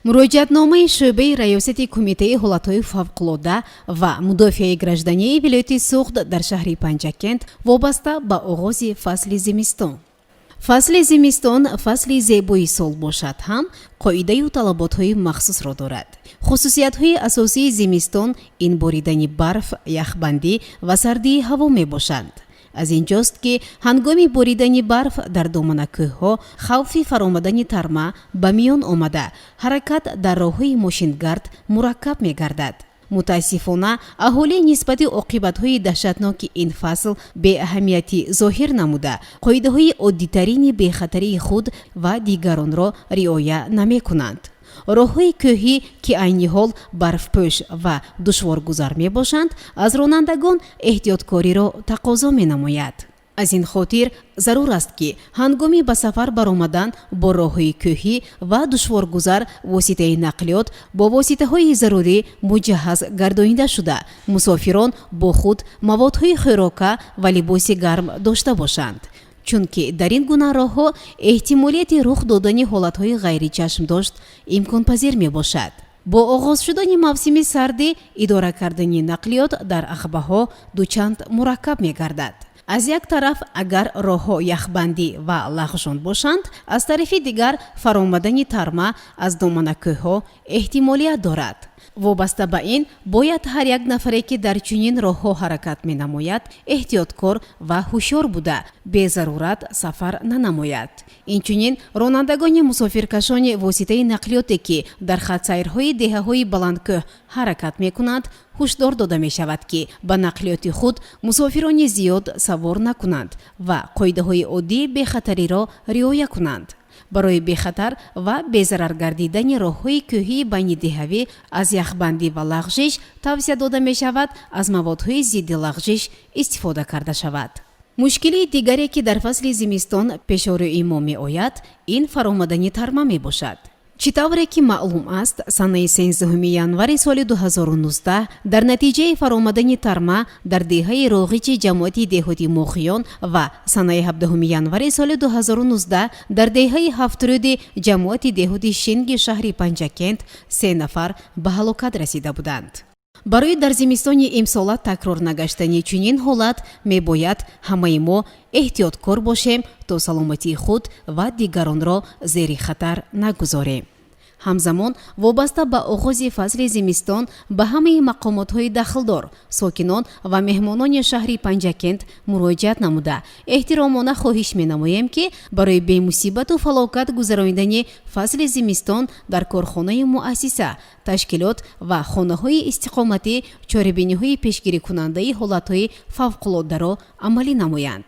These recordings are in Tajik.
муроҷиатномаи шӯъбаи раёсати кумитаи ҳолатҳои фавқулода ва мудофиаи граждании вилояти Суғд дар шаҳри Панҷакент вобаста ба оғози фасли зимистон. фасли зимистон фасли зебои сол бошад ҳам қоидаю талаботҳои махсусро дорад. хусусиятҳои асосии зимистон ин боридани барф, яхбандӣ ва сардии ҳаво мебошанд. аз ин ҷост ки ҳангоми боридани барф дар домана кӯҳҳо хавфи фаромадани тарма ба миён омада ҳаракат дар роҳҳои мошингард мураккаб мегардад. мутаассифона аҳолӣ нисбати оқибатҳои таҳшатноки ин фасл беаҳамиятӣ зоҳир намуда қоидаҳои оддитарини бехатарии худ ва дигаронро риоя намекунанд. роҳҳои кӯҳӣ ки айни ҳол барфпӯш ва душворгузар мебошанд аз ронандагон эҳтиёткориро тақозо менамояд. аз ин хотир зарур аст ки ҳангоми ба сафар баромадан бо роҳҳои кӯҳӣ ва душворгузар воситаи нақлиёт бо воситаҳои зарурӣ муҷаҳҳаз гардонида шуда мусофирон бо худ маводҳои хӯрока ва либоси гарм дошта бошанд, чунки дар ин гуна роҳҳо эҳтимолияти рух додани ҳолатҳои ғайричашмдошт имконпазир мебошад. бо оғоз шудани мавсими сардӣ идора кардани нақлиёт дар ағбаҳо дучанд мураккаб мегардад. аз як тараф агар роҳҳо яхбандӣ ва лағжон бошанд, аз тарафи дигар фаромадани тарма аз домана кӯҳҳо эҳтимолият дорад. вобаста ба ин бояд ҳар як нафаре ки дар чунин роҳҳо ҳаракат менамояд эҳтиёткор ва ҳушёр буда безарурат сафар нанамояд. инчунин ронандагони мусофиркашони воситаи нақлиёте ки дар хатсайрҳои деҳаҳои баландкӯҳ ҳаракат мекунанд ҳушдор дода мешавад ки ба нақлиёти худ мусофирони зиёд савор накунанд ва қоидаҳои оддии бехатариро риоя кунанд. барои бехатар ва безарар гардидани роҳҳои кӯҳии байнидеҳавӣ аз яхбандӣ ва лағжиш тавсия дода мешавад аз маводҳои зидди лағжиш истифода карда шавад. мушкили дигаре ки дар фасли зимистон пешорӯи мо меояд ин фаромадани тарма мебошад. чӣ тавре ки маълум аст, санаи 13 январи соли 2019 дар натиҷаи фаромадани тарма дар деҳаи роғичи ҷамоати деҳоти Моғиён ва санаи 17 январи соли 2019 дар деҳаи Ҳафтруди ҷамоати деҳоти Шинги шаҳри Панҷакент 3 нафар ба ҳалокат расида буданд. барои дар зимистони имсола такрор нагаштани чунин ҳолат мебояд ҳамаи мо эҳтиёткор бошем то саломатии худ ва дигаронро зери хатар нагузорем. ҳамзамон вобаста ба оғози фасли зимистон ба ҳамаи мақомотҳои дахлдор, сокинон ва меҳмонони шаҳри Панҷакент муроҷиат намуда эҳтиромона хоҳиш менамоем ки барои бемусибату фалокат гузаронидани фасли зимистон дар корхонаи муассиса, ташкилот ва хонаҳои истиқоматӣ чорабиниҳои пешгирикунандаи ҳолатҳои фавқулодаро амалӣ намоянд.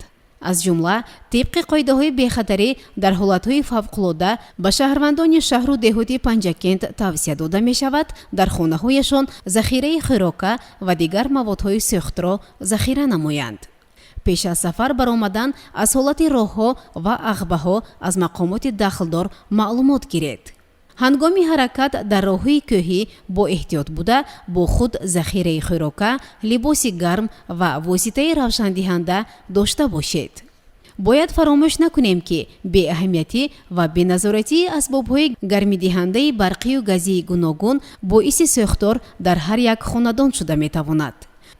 аз ҷумла тибқи қоидаҳои бехатарӣ дар ҳолатҳои фавқулода ба шаҳрвандони шаҳру деҳоти Панҷакент тавсия дода мешавад дар хонаҳояшон захираи хӯрока ва дигар маводҳои сӯхтро захира намоянд. пеш аз сафар баромадан аз ҳолати роҳҳо ва ағбаҳо аз мақомоти дахлдор маълумот гиред. ҳангоми ҳаракат дар роҳҳои кӯҳӣ бо эҳтиёт буда бо худ захираи хӯрока, либоси гарм ва воситаи равшандиҳанда дошта бошед. бояд фаромӯш накунем ки беаҳамиятӣ ва беназоратии асбобҳои гармидиҳандаи барқию газии гуногун боиси сӯхтор дар ҳар як хонадон шуда метавонад.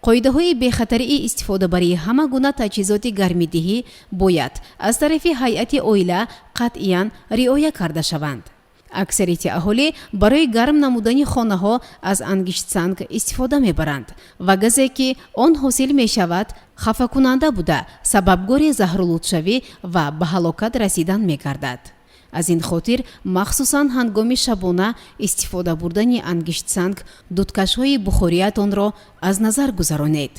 қоидаҳои бехатарии истифодабарии ҳама гуна таҷҳизоти гармидиҳӣ бояд аз тарафи ҳайати оила қатъиян риоя карда шаванд. аксарияти аҳолӣ барои гарм намудани хонаҳо аз ангиштсанг истифода мебаранд ва газе ки он ҳосил мешавад хафакунанда буда сабабгори заҳрулудшавӣ ва ба ҳалокат расидан мегардад. аз ин хотир махсусан ҳангоми шабона истифода бурдани ангиштсанг дудкашҳои бухориятонро аз назар гузаронед.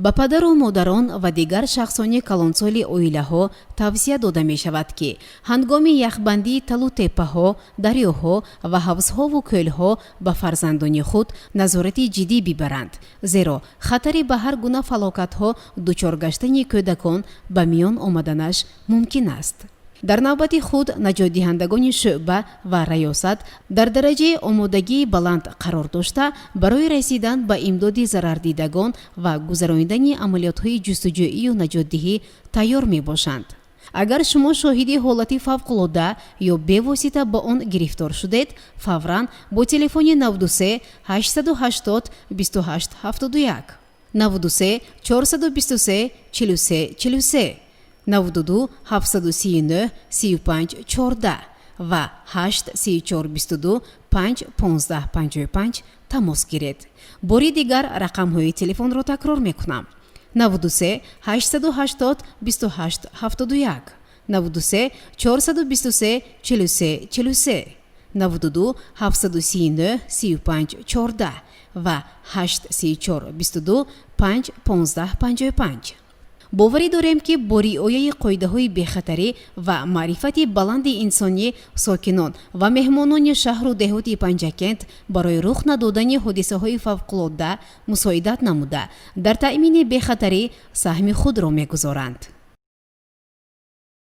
ба падару модарон ва дигар шахсони калонсоли оилаҳо тавсия дода мешавад ки ҳангоми яхбандии талу теппаҳо, дарёҳо ва ҳавзҳову кӯлҳо ба фарзандони худ назорати ҷиддӣ бибаранд, зеро хатари ба ҳар гуна фалокатҳо дучор гаштани кӯдакон ба миён омаданаш мумкин аст. дар навбати худ наҷотдиҳандагони шӯъба ва раёсат дар дараҷаи омодагии баланд қарор дошта барои расидан ба имдоди зарардидагон ва гузаронидани амалиётҳои ҷустуҷӯию наҷотдиҳӣ тайёр мебошанд. агар шумо шоҳиди ҳолати фавқулода ё бевосита ба он гирифтор шудед, фавран бо телефони 93 880 28 71 93 423 43 43 92 739 35 14 ва 8 34 22 5 15 55 тамос гиред. бори дигар рақамҳои телефонро такрор мекунам. 93 880 28 71 93 423 43 43 92 739 35 14 ва 8 34 22 5 15 55. боварӣ дорем ки бо риояи қоидаҳои бехатарӣ ва маърифати баланди инсонӣ сокинон ва меҳмонони шаҳру деҳоти Панҷакент барои рух надодани ҳодисаҳои фавқулода мусоидат намуда дар таъмини бехатарӣ саҳми худро мегузоранд.